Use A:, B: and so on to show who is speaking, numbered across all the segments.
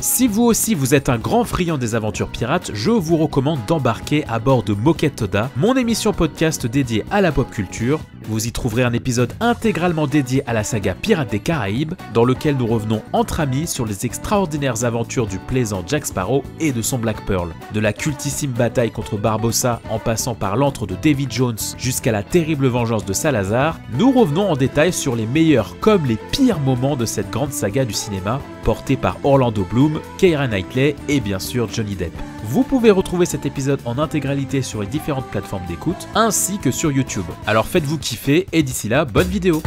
A: Si vous aussi vous êtes un grand friand des aventures pirates, je vous recommande d'embarquer à bord de Moquette Toda, mon émission podcast dédiée à la pop culture. Vous y trouverez un épisode intégralement dédié à la saga Pirates des Caraïbes, dans lequel nous revenons entre amis sur les extraordinaires aventures du plaisant Jack Sparrow et de son Black Pearl. De la cultissime bataille contre Barbossa en passant par l'antre de Davy Jones jusqu'à la terrible vengeance de Salazar, nous revenons en détail sur les meilleurs comme les pires moments de cette grande saga du cinéma, portée par Orlando Bloom, Keira Knightley et bien sûr Johnny Depp. Vous pouvez retrouver cet épisode en intégralité sur les différentes plateformes d'écoute, ainsi que sur YouTube. Alors faites-vous kiffer et d'ici là, bonne vidéo.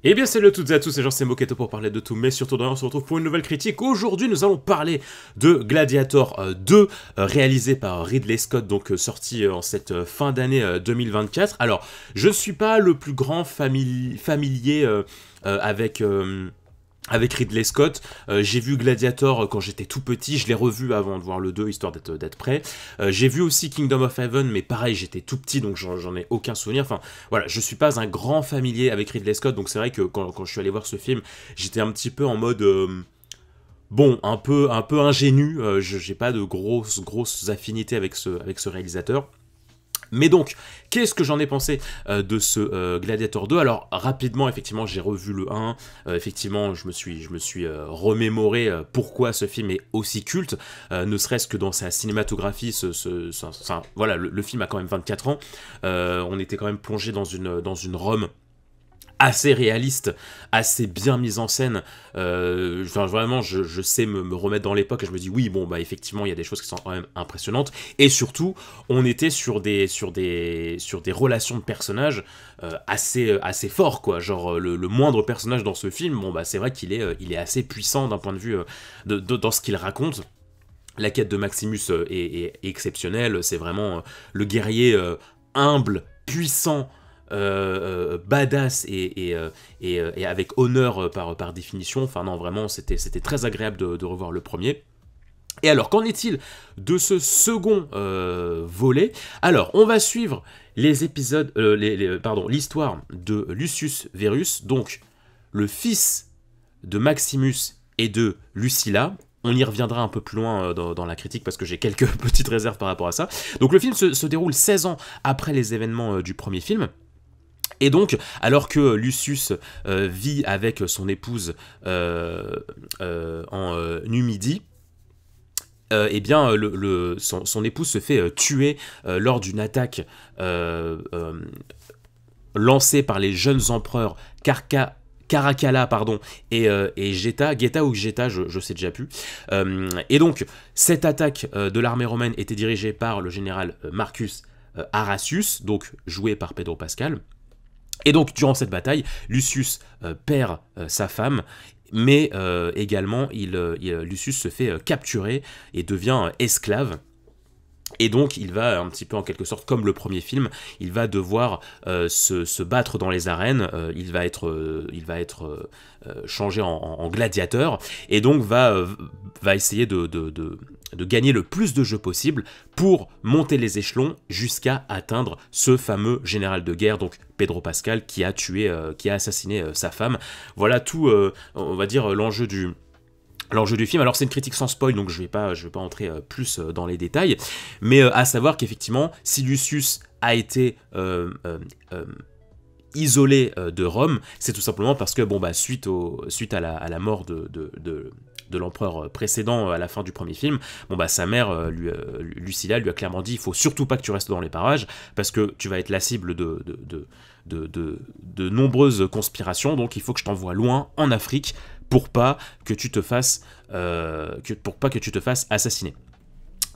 A: Eh bien salut à toutes et à tous, c'est Moquette pour parler de tout, mais surtout de rien, on se retrouve pour une nouvelle critique. Aujourd'hui nous allons parler de Gladiator 2, réalisé par Ridley Scott, donc sorti en cette fin d'année 2024. Alors, je ne suis pas le plus grand familier avec Ridley Scott. J'ai vu Gladiator quand j'étais tout petit, je l'ai revu avant de voir le 2, histoire d'être prêt. J'ai vu aussi Kingdom of Heaven, mais pareil, j'étais tout petit, donc j'en ai aucun souvenir. Enfin, voilà, je suis pas un grand familier avec Ridley Scott, donc c'est vrai que quand je suis allé voir ce film, j'étais un petit peu en mode... bon, un peu ingénu, j'ai pas de grosses affinités avec ce réalisateur. Mais donc, qu'est-ce que j'en ai pensé de ce Gladiator 2 ? Alors, rapidement, effectivement, j'ai revu le 1. Effectivement, je me suis remémoré pourquoi ce film est aussi culte, ne serait-ce que dans sa cinématographie. Voilà, le film a quand même 24 ans. On était quand même plongé dans une Rome assez réaliste, assez bien mise en scène. Enfin, vraiment, je sais me remettre dans l'époque et je me dis oui, bon, bah effectivement, il y a des choses qui sont quand même impressionnantes. Et surtout, on était sur des relations de personnages assez forts, quoi. Genre, le moindre personnage dans ce film, bon, bah c'est vrai qu'il est assez puissant d'un point de vue dans ce qu'il raconte. La quête de Maximus est exceptionnelle. C'est vraiment le guerrier humble, puissant, badass et avec honneur par définition. Enfin non, vraiment c'était très agréable de revoir le premier. Et alors, qu'en est-il de ce second volet ? Alors, on va suivre les épisodes, l'histoire de Lucius Verus, donc le fils de Maximus et de Lucilla. On y reviendra un peu plus loin dans la critique parce que j'ai quelques petites réserves par rapport à ça. Donc le film se déroule 16 ans après les événements du premier film. Et donc, alors que Lucius vit avec son épouse en Numidie, eh bien, son épouse se fait tuer lors d'une attaque lancée par les jeunes empereurs Caracalla, et Geta ou Geta, je sais déjà plus. Et donc, cette attaque de l'armée romaine était dirigée par le général Marcus Aracius, donc joué par Pedro Pascal. Et donc, durant cette bataille, Lucius perd sa femme, mais également, Lucius se fait capturer et devient esclave. Et donc, il va un petit peu, en quelque sorte, comme le premier film, il va devoir se battre dans les arènes, il va être changé en gladiateur, et donc va essayer de gagner le plus de jeux possible pour monter les échelons jusqu'à atteindre ce fameux général de guerre, donc Pedro Pascal, qui a assassiné sa femme. Voilà tout, on va dire, l'enjeu du film. Alors c'est une critique sans spoil, donc je vais pas entrer plus dans les détails, mais à savoir qu'effectivement, si Lucius a été isolé de Rome, c'est tout simplement parce que suite à la mort de l'empereur précédent à la fin du premier film, sa mère, Lucilla, lui a clairement dit: il faut surtout pas que tu restes dans les parages, parce que tu vas être la cible de nombreuses conspirations, donc il faut que je t'envoie loin, en Afrique, pour pas que tu te fasses assassiner.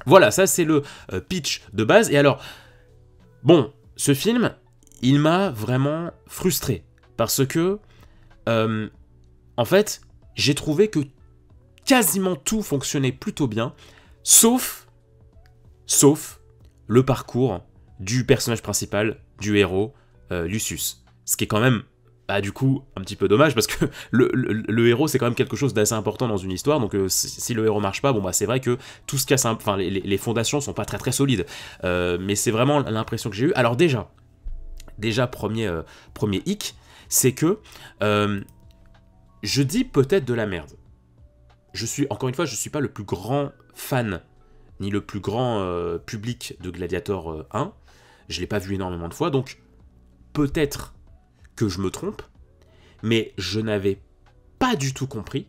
A: Voilà, ça c'est le pitch de base. Et alors, bon, ce film, il m'a vraiment frustré, parce que, en fait, j'ai trouvé que quasiment tout fonctionnait plutôt bien, sauf le parcours du personnage principal, du héros, Lucius. Ce qui est quand même, du coup, un petit peu dommage, parce que le héros, c'est quand même quelque chose d'assez important dans une histoire, donc si le héros marche pas, c'est vrai que tout se casse, enfin, les fondations sont pas très très solides, mais c'est vraiment l'impression que j'ai eue. Alors déjà premier hic, c'est que je dis peut-être de la merde. Encore une fois, je suis pas le plus grand fan, ni le plus grand public de Gladiator 1. Je l'ai pas vu énormément de fois, donc peut-être que je me trompe, mais je n'avais pas du tout compris,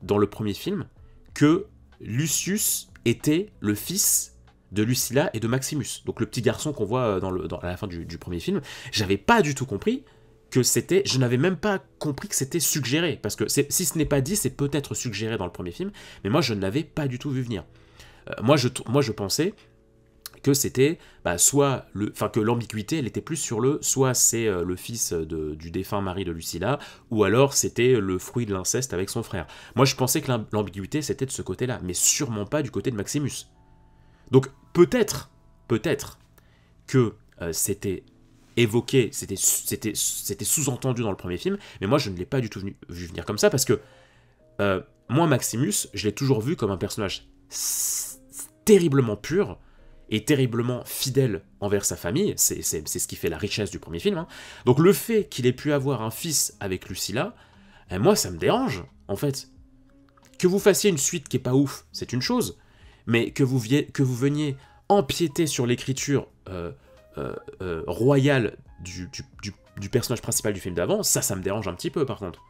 A: dans le premier film, que Lucius était le fils de Lucilla et de Maximus, donc le petit garçon qu'on voit à la fin du premier film. J'avais pas du tout compris que c'était... Je n'avais même pas compris que c'était suggéré, parce que si ce n'est pas dit, c'est peut-être suggéré dans le premier film, mais moi je ne l'avais pas du tout vu venir. Moi je pensais que c'était que l'ambiguïté elle était plus sur soit c'est le fils du défunt mari de Lucilla, ou alors c'était le fruit de l'inceste avec son frère. Moi je pensais que l'ambiguïté c'était de ce côté-là, mais sûrement pas du côté de Maximus. Donc peut-être que c'était évoqué, c'était sous-entendu dans le premier film, mais moi je ne l'ai pas du tout vu venir comme ça, parce que moi Maximus, je l'ai toujours vu comme un personnage terriblement pur, et terriblement fidèle envers sa famille, c'est ce qui fait la richesse du premier film. Hein. Donc le fait qu'il ait pu avoir un fils avec Lucilla, moi ça me dérange, en fait. Que vous fassiez une suite qui est pas ouf, c'est une chose, mais que vous veniez empiéter sur l'écriture royale du personnage principal du film d'avant, ça me dérange un petit peu par contre.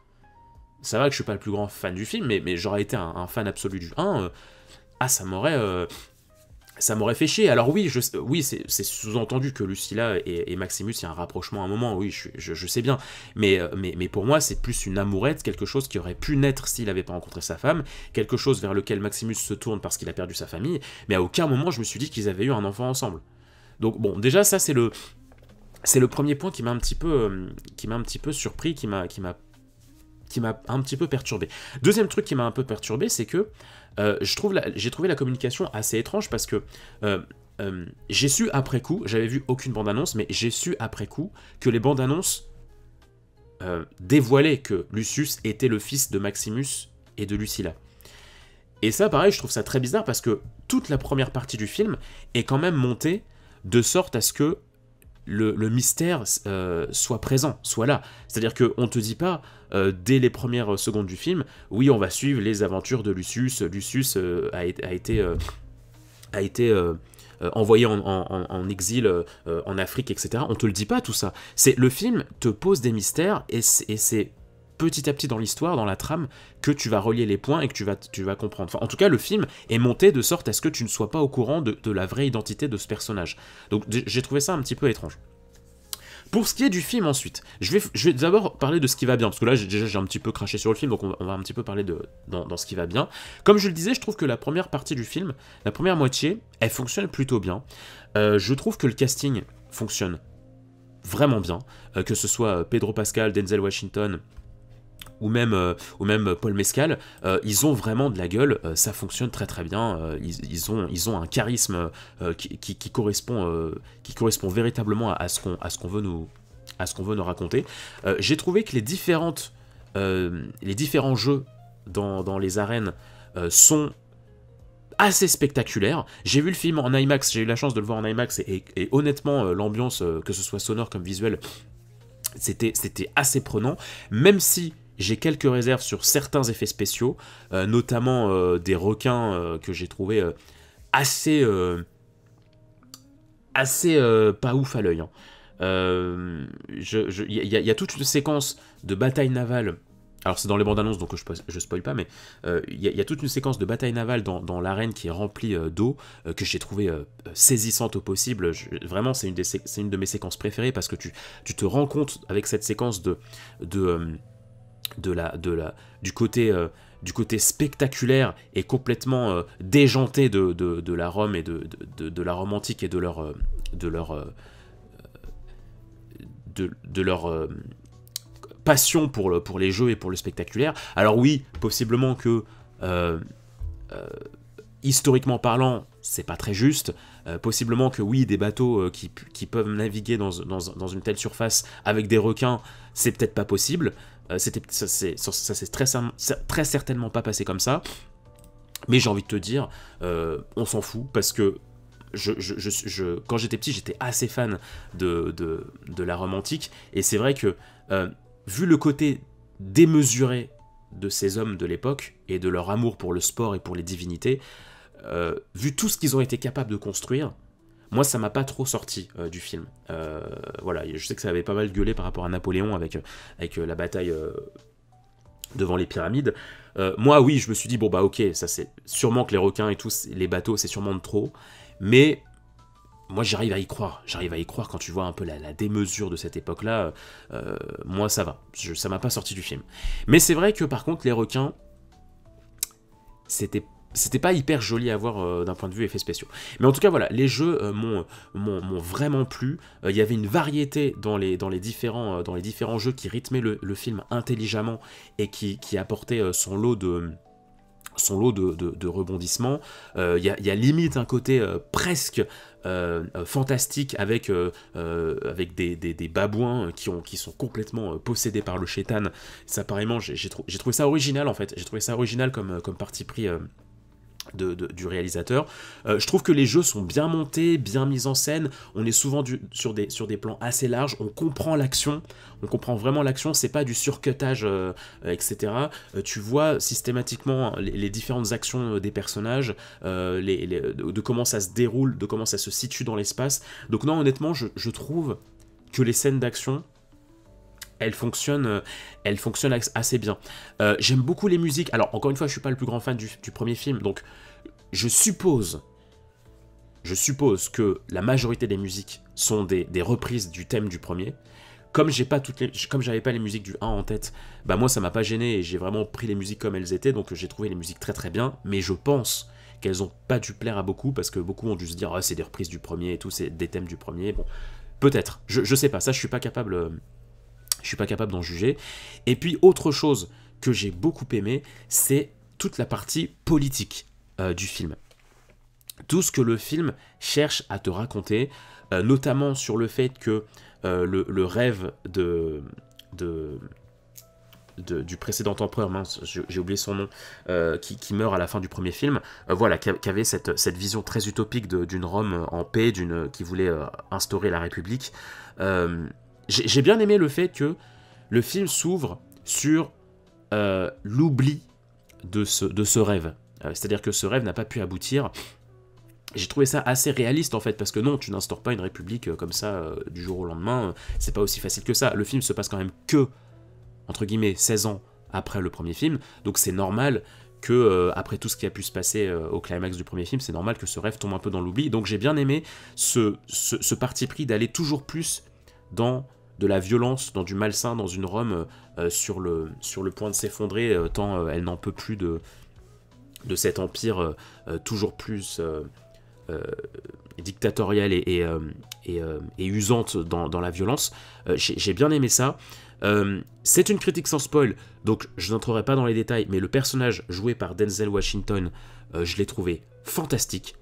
A: C'est vrai que je suis pas le plus grand fan du film, mais j'aurais été un fan absolu du 1, ça m'aurait fait chier. Alors oui, c'est sous-entendu que Lucilla et Maximus, il y a un rapprochement à un moment, oui, je sais bien. Mais pour moi, c'est plus une amourette, quelque chose qui aurait pu naître s'il n'avait pas rencontré sa femme, quelque chose vers lequel Maximus se tourne parce qu'il a perdu sa famille, mais à aucun moment je me suis dit qu'ils avaient eu un enfant ensemble. Donc bon, déjà ça c'est le premier point qui m'a un petit peu surpris, qui m'a un petit peu perturbé. Deuxième truc qui m'a un peu perturbé, c'est que j'ai trouvé la communication assez étrange, parce que j'ai su après coup, j'avais vu aucune bande-annonce, mais j'ai su après coup que les bandes-annonces dévoilaient que Lucius était le fils de Maximus et de Lucilla. Et ça, pareil, je trouve ça très bizarre, parce que toute la première partie du film est quand même montée de sorte à ce que le mystère soit présent, soit là. C'est-à-dire qu'on ne te dit pas, dès les premières secondes du film, oui, on va suivre les aventures de Lucius. Lucius a été envoyé en exil en Afrique, etc. On ne te le dit pas, tout ça. Le film te pose des mystères, et c'est petit à petit dans l'histoire, dans la trame, que tu vas relier les points et que tu vas comprendre. Enfin, en tout cas, le film est monté de sorte à ce que tu ne sois pas au courant de la vraie identité de ce personnage. Donc j'ai trouvé ça un petit peu étrange. Pour ce qui est du film ensuite, je vais d'abord parler de ce qui va bien, parce que là j'ai un petit peu craché sur le film, donc on va un petit peu parler dans ce qui va bien. Comme je le disais, je trouve que la première partie du film, la première moitié, elle fonctionne plutôt bien. Je trouve que le casting fonctionne vraiment bien, que ce soit Pedro Pascal, Denzel Washington, ou même Paul Mescal, ils ont vraiment de la gueule, ça fonctionne très très bien, ils ont un charisme qui correspond véritablement à ce qu'on veut nous raconter. J'ai trouvé que les différents jeux dans les arènes sont assez spectaculaires. J'ai vu le film en IMAX, j'ai eu la chance de le voir en IMAX, et honnêtement, l'ambiance, que ce soit sonore comme visuel, c'était assez prenant, même si j'ai quelques réserves sur certains effets spéciaux, notamment des requins que j'ai trouvé assez pas ouf à l'œil. Il y a toute une séquence de bataille navale. Alors c'est dans les bandes annonces, donc je spoil pas, mais il y a toute une séquence de bataille navale dans l'arène qui est remplie d'eau, que j'ai trouvé saisissante au possible. Vraiment, c'est une de mes séquences préférées, parce que tu te rends compte avec cette séquence du côté spectaculaire et complètement déjanté de la Rome et de la Rome antique, et de leur passion pour les jeux et pour le spectaculaire. Alors oui, possiblement que historiquement parlant, c'est pas très juste. Possiblement que oui, des bateaux qui peuvent naviguer dans une telle surface avec des requins, c'est peut-être pas possible. Ça s'est très certainement pas passé comme ça. Mais j'ai envie de te dire, on s'en fout, parce que quand j'étais petit, j'étais assez fan de la Rome antique, et c'est vrai que vu le côté démesuré de ces hommes de l'époque et de leur amour pour le sport et pour les divinités, vu tout ce qu'ils ont été capables de construire, moi ça m'a pas trop sorti du film. Voilà, je sais que ça avait pas mal gueulé par rapport à Napoléon avec la bataille devant les pyramides. Moi oui, je me suis dit bon bah ok, ça c'est sûrement que les requins et tous les bateaux c'est sûrement de trop, mais moi j'arrive à y croire, quand tu vois un peu la démesure de cette époque-là, moi ça va, ça m'a pas sorti du film. Mais c'est vrai que par contre les requins, c'était pas hyper joli à voir d'un point de vue effets spéciaux. Mais en tout cas voilà, les jeux m'ont vraiment plu. Il y avait une variété dans les différents jeux qui rythmaient le film intelligemment et qui apportaient son lot de rebondissements. Il y a limite un côté presque fantastique avec des babouins qui sont complètement possédés par le chétan. Ça, apparemment, j'ai trouvé ça original en fait. J'ai trouvé ça original comme parti pris du réalisateur. Je trouve que les jeux sont bien montés, bien mis en scène. On est souvent sur des plans assez larges. On comprend l'action. On comprend vraiment l'action. C'est pas du surcutage, etc. Tu vois systématiquement les différentes actions des personnages, de comment ça se déroule, de comment ça se situe dans l'espace. Donc non, honnêtement, je trouve que les scènes d'action, elle fonctionne assez bien. J'aime beaucoup les musiques. Alors, encore une fois, je suis pas le plus grand fan du premier film, donc je suppose que la majorité des musiques sont des reprises du thème du premier. Comme j'avais pas les musiques du 1 en tête, bah moi ça m'a pas gêné et j'ai vraiment pris les musiques comme elles étaient, donc j'ai trouvé les musiques très très bien, mais je pense qu'elles ont pas dû plaire à beaucoup, parce que beaucoup ont dû se dire ah, c'est des reprises du premier et tout, c'est des thèmes du premier. Bon, peut-être, je sais pas, ça je suis pas capable d'en juger. Et puis autre chose que j'ai beaucoup aimé, c'est toute la partie politique du film. Tout ce que le film cherche à te raconter, notamment sur le fait que le rêve du précédent empereur, mince, j'ai oublié son nom, qui meurt à la fin du premier film, voilà, qui avait cette vision très utopique d'une Rome en paix, qui voulait instaurer la République. J'ai bien aimé le fait que le film s'ouvre sur l'oubli de ce rêve. C'est-à-dire que ce rêve n'a pas pu aboutir. J'ai trouvé ça assez réaliste en fait, parce que non, tu n'instaures pas une république comme ça du jour au lendemain, c'est pas aussi facile que ça. Le film se passe quand même que, entre guillemets, 16 ans après le premier film, donc c'est normal que, après tout ce qui a pu se passer au climax du premier film, c'est normal que ce rêve tombe un peu dans l'oubli. Donc j'ai bien aimé ce parti pris d'aller toujours plus dans de la violence, dans du malsain, dans une Rome sur le point de s'effondrer, tant elle n'en peut plus de cet empire toujours plus dictatoriale et usante dans la violence. J'ai bien aimé ça. C'est une critique sans spoil, donc je n'entrerai pas dans les détails, mais le personnage joué par Denzel Washington, je l'ai trouvé fantastique.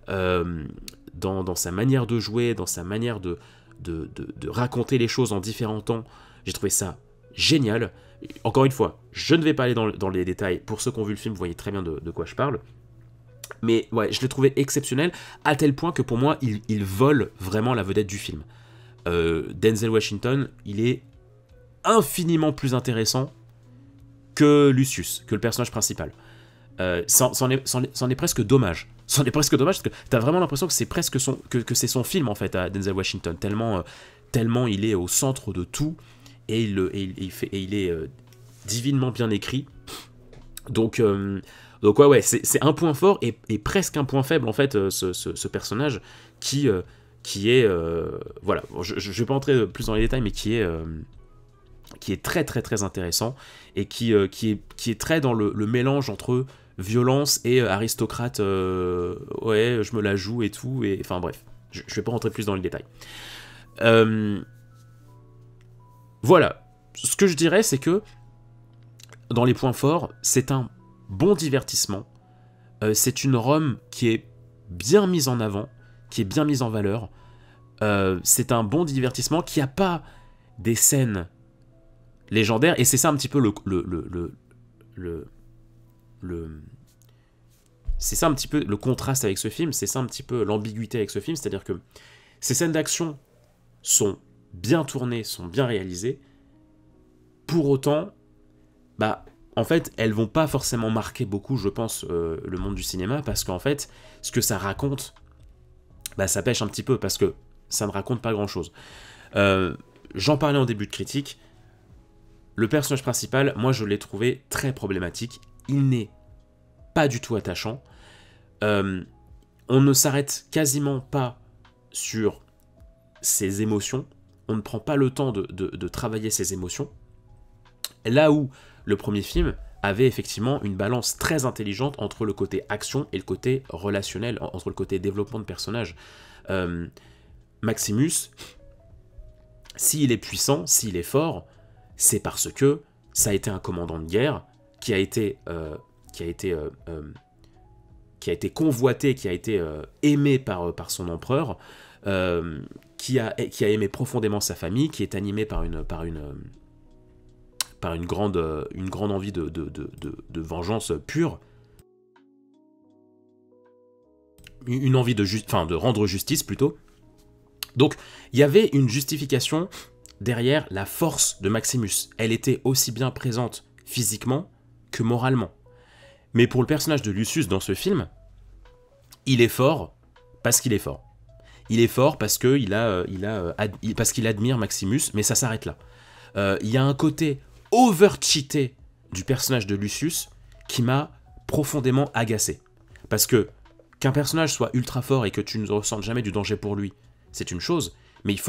A: Dans sa manière de jouer, dans sa manière de raconter les choses en différents temps, j'ai trouvé ça génial. Encore une fois, je ne vais pas aller dans les détails. Pour ceux qui ont vu le film, vous voyez très bien de quoi je parle. Mais ouais, je l'ai trouvé exceptionnel, à tel point que pour moi, il vole vraiment la vedette du film. Denzel Washington, il est infiniment plus intéressant que Lucius, que le personnage principal. C'en est presque dommage. C'en est presque dommage, parce que t'as vraiment l'impression que c'est presque c'est son film, en fait, à Denzel Washington, tellement il est au centre de tout, et il est divinement bien écrit. Donc ouais, c'est un point fort et presque un point faible, en fait, ce personnage qui est... voilà, je vais pas entrer plus dans les détails, mais qui est très très très intéressant, et qui est très dans le mélange entre violence et aristocrate, ouais, je me la joue et tout, et enfin bref, je vais pas rentrer plus dans les détails. Voilà, ce que je dirais, c'est que dans les points forts, c'est un bon divertissement, c'est une Rome qui est bien mise en avant, qui est bien mise en valeur, c'est un bon divertissement qui a pas des scènes légendaires, et c'est ça un petit peu c'est ça un petit peu le contraste avec ce film, c'est ça un petit peu l'ambiguïté avec ce film, c'est-à-dire que ces scènes d'action sont bien tournées, sont bien réalisées, pour autant, bah, en fait, elles vont pas forcément marquer beaucoup, je pense, le monde du cinéma, parce qu'en fait, ce que ça raconte, bah, ça pêche un petit peu, parce que ça ne raconte pas grand-chose. J'en parlais en début de critique, le personnage principal, moi, je l'ai trouvé très problématique. Il n'est pas du tout attachant. On ne s'arrête quasiment pas sur ses émotions. On ne prend pas le temps de travailler ses émotions. Là où le premier film avait effectivement une balance très intelligente entre le côté action et le côté relationnel, entre le côté développement de personnage. Maximus, s'il est puissant, s'il est fort, c'est parce que ça a été un commandant de guerre qui a été convoité, qui a été aimé par son empereur, qui a aimé profondément sa famille, qui est animé par une grande envie de vengeance pure, une envie de rendre justice plutôt. Donc il y avait une justification derrière la force de Maximus. Elle était aussi bien présente physiquement que moralement. Mais pour le personnage de Lucius dans ce film, il est fort parce qu'il est fort. Il est fort parce qu'il admire Maximus, mais ça s'arrête là. Il y a un côté over-cheaté du personnage de Lucius qui m'a profondément agacé. Parce que qu'un personnage soit ultra fort et que tu ne ressentes jamais du danger pour lui, c'est une chose, mais il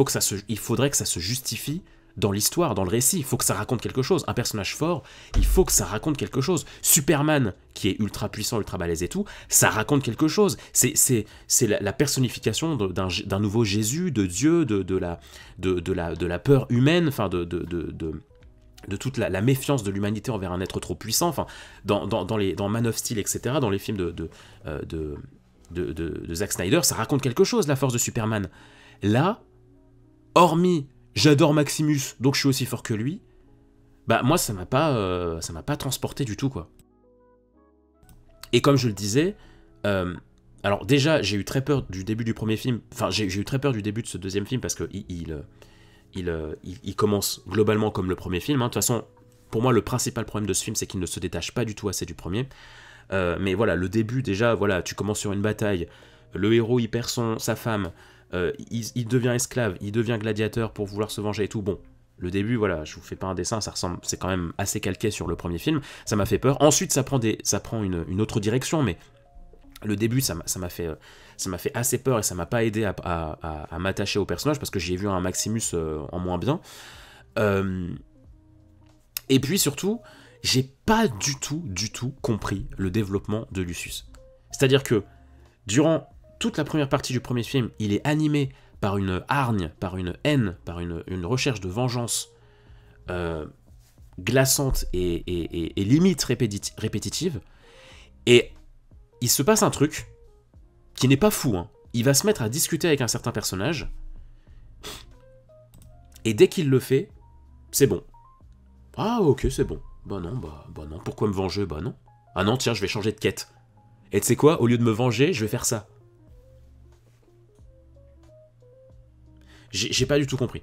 A: faudrait que ça se justifie dans l'histoire, dans le récit. Il faut que ça raconte quelque chose. Un personnage fort, il faut que ça raconte quelque chose. Superman, qui est ultra puissant, ultra balèze et tout, ça raconte quelque chose. C'est la personnification d'un nouveau Jésus, de Dieu, de la peur humaine, enfin de toute la méfiance de l'humanité envers un être trop puissant. Enfin, dans Man of Steel, etc., dans les films de Zack Snyder, ça raconte quelque chose, la force de Superman. Là, hormis j'adore Maximus, donc je suis aussi fort que lui, bah moi ça m'a pas transporté du tout, quoi. Et comme je le disais, alors déjà j'ai eu très peur du début du premier film, enfin j'ai eu très peur du début de ce deuxième film parce que il commence globalement comme le premier film, hein. De toute façon, pour moi le principal problème de ce film c'est qu'il ne se détache pas du tout assez du premier. Mais voilà, le début déjà, voilà, tu commences sur une bataille, le héros il perd sa femme, il devient esclave, il devient gladiateur pour vouloir se venger et tout. Bon, le début, voilà, je vous fais pas un dessin, c'est quand même assez calqué sur le premier film, ça m'a fait peur. Ensuite, ça prend une autre direction, mais le début, ça m'a fait assez peur et ça m'a pas aidé à m'attacher au personnage parce que j'ai vu un Maximus en moins bien. Et puis surtout, j'ai pas du tout compris le développement de Lucius. C'est-à-dire que durant toute la première partie du premier film, il est animé par une hargne, par une haine, par une recherche de vengeance glaçante et limite répétitive. Et il se passe un truc qui n'est pas fou, hein. Il va se mettre à discuter avec un certain personnage, et dès qu'il le fait, c'est bon. Ah ok, c'est bon. Bah non, pourquoi me venger? Bah non. Ah non, tiens, je vais changer de quête. Et tu sais quoi? Au lieu de me venger, je vais faire ça. J'ai pas du tout compris.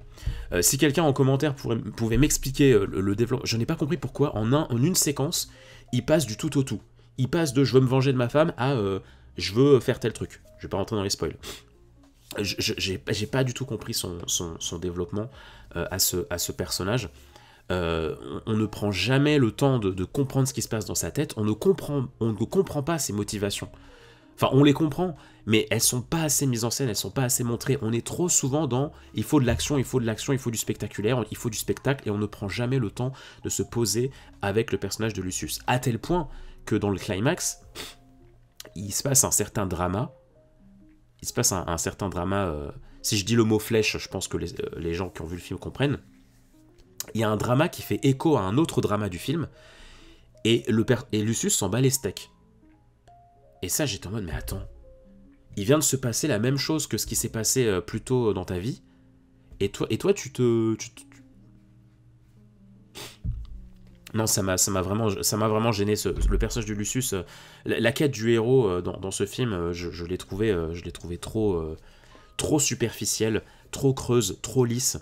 A: Si quelqu'un en commentaire pouvait m'expliquer le développement, je n'ai pas compris pourquoi en une séquence, il passe du tout au tout. Il passe de je veux me venger de ma femme à je veux faire tel truc. Je vais pas rentrer dans les spoils. J'ai pas du tout compris son développement à ce personnage. On ne prend jamais le temps de comprendre ce qui se passe dans sa tête. On ne comprend pas ses motivations. Enfin, on les comprend, mais elles sont pas assez mises en scène, elles sont pas assez montrées. On est trop souvent dans il faut de l'action, il faut du spectaculaire, il faut du spectacle, et on ne prend jamais le temps de se poser avec le personnage de Lucius. À tel point que dans le climax, il se passe un certain drama. Si je dis le mot flèche, je pense que les gens qui ont vu le film comprennent. Il y a un drama qui fait écho à un autre drama du film, et Lucius s'en bat les steaks. Et ça, j'étais en mode, mais attends, il vient de se passer la même chose que ce qui s'est passé plus tôt dans ta vie, et toi Non, ça m'a vraiment gêné, le personnage de Lucius, la quête du héros dans ce film, je l'ai trouvé trop superficielle, trop creuse, trop lisse.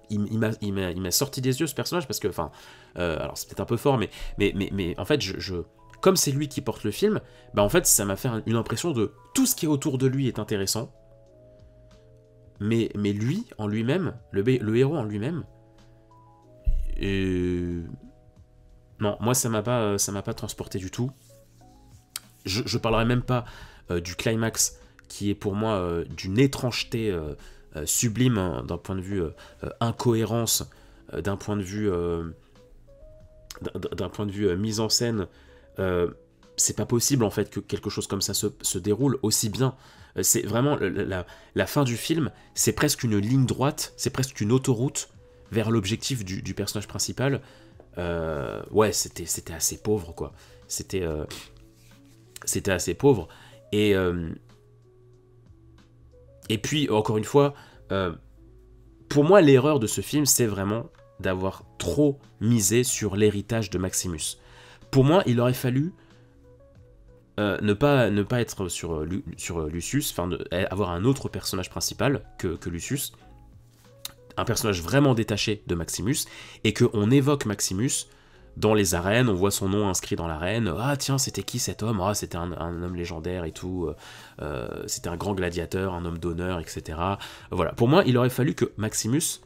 A: il m'a sorti des yeux ce personnage parce que, enfin, alors c'est peut-être un peu fort, mais en fait, comme c'est lui qui porte le film, bah en fait, ça m'a fait une impression de tout ce qui est autour de lui est intéressant, mais lui, en lui-même, le héros en lui-même, non, moi ça m'a pas transporté du tout. Je parlerai même pas du climax, qui est pour moi d'une étrangeté sublime, hein, d'un point de vue incohérence, d'un point de vue mise en scène. C'est pas possible en fait que quelque chose comme ça se déroule aussi bien. C'est vraiment la fin du film, c'est presque une ligne droite, c'est presque une autoroute vers l'objectif du personnage principal. Ouais, c'était assez pauvre, quoi. C'était assez pauvre. Et puis, encore une fois, pour moi, l'erreur de ce film, c'est vraiment d'avoir trop misé sur l'héritage de Maximus. Pour moi, il aurait fallu ne pas être sur Lucius, enfin, avoir un autre personnage principal que Lucius, un personnage vraiment détaché de Maximus, et qu'on évoque Maximus dans les arènes, on voit son nom inscrit dans l'arène, ah tiens, c'était qui cet homme, ah c'était un homme légendaire et tout, c'était un grand gladiateur, un homme d'honneur, etc. Voilà, pour moi, il aurait fallu que Maximus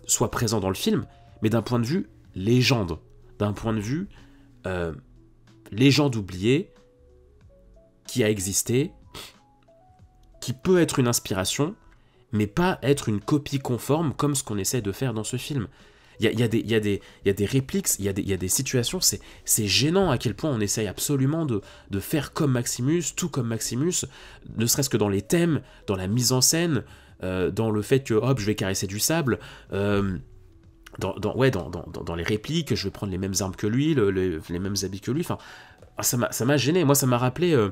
A: soit présent dans le film, mais d'un point de vue légende, d'un point de vue légende oubliée, qui a existé, qui peut être une inspiration, mais pas être une copie conforme comme ce qu'on essaie de faire dans ce film. Il y a des répliques, il y a des situations, c'est gênant à quel point on essaye absolument de faire comme Maximus, tout comme Maximus, ne serait-ce que dans les thèmes, dans la mise en scène, dans le fait que, hop, je vais caresser du sable, dans les répliques, je vais prendre les mêmes armes que lui, les mêmes habits que lui, enfin, ça m'a gêné, moi ça m'a rappelé,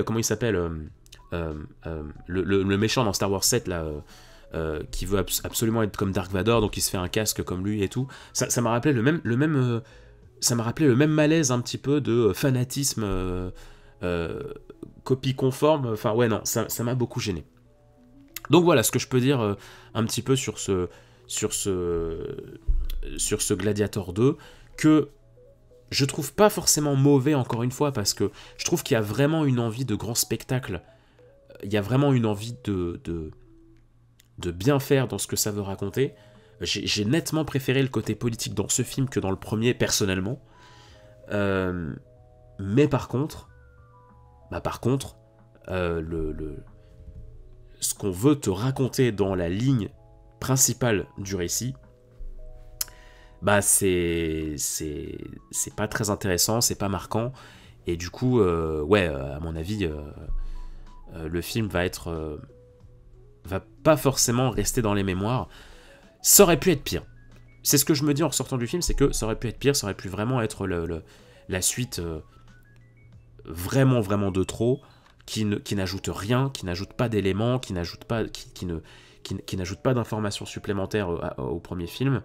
A: comment il s'appelle, le méchant dans Star Wars 7, là, qui veut absolument être comme Dark Vador, donc il se fait un casque comme lui et tout. Ça m'a rappelé ça m'a rappelé le même malaise un petit peu de fanatisme, copie conforme. Enfin ouais, non, ça m'a beaucoup gêné. Donc voilà ce que je peux dire un petit peu sur ce Gladiator 2, que je trouve pas forcément mauvais, encore une fois, parce que je trouve qu'il y a vraiment une envie de grand spectacle. Il y a vraiment une envie de bien faire dans ce que ça veut raconter. J'ai nettement préféré le côté politique dans ce film que dans le premier, personnellement. Mais par contre, ce qu'on veut te raconter dans la ligne principale du récit, bah c'est pas très intéressant, c'est pas marquant, et du coup, à mon avis, le film va pas forcément rester dans les mémoires. Ça aurait pu être pire. C'est ce que je me dis en ressortant du film, c'est que ça aurait pu être pire, ça aurait pu vraiment être la suite vraiment de trop, qui n'ajoute rien, qui n'ajoute pas d'éléments, qui n'ajoute pas d'informations supplémentaires au premier film.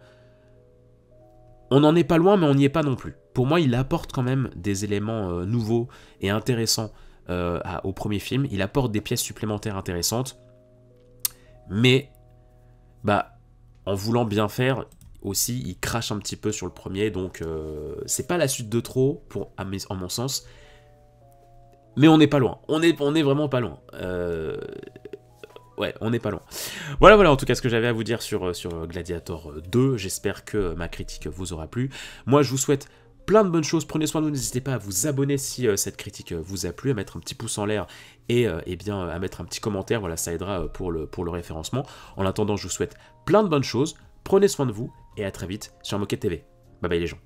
A: On n'en est pas loin, mais on n'y est pas non plus. Pour moi, il apporte quand même des éléments nouveaux et intéressants au premier film. Il apporte des pièces supplémentaires intéressantes. Mais, en voulant bien faire, aussi, il crache un petit peu sur le premier. Donc, c'est pas la suite de trop, en mon sens. Mais on n'est pas loin. On est vraiment pas loin. Ouais, on n'est pas loin. Voilà en tout cas ce que j'avais à vous dire sur Gladiator 2. J'espère que ma critique vous aura plu. Moi, je vous souhaite plein de bonnes choses. Prenez soin de vous. N'hésitez pas à vous abonner si cette critique vous a plu, à mettre un petit pouce en l'air et bien à mettre un petit commentaire. Voilà, ça aidera pour le référencement. En attendant, je vous souhaite plein de bonnes choses. Prenez soin de vous et à très vite sur Moquette TV. Bye bye les gens.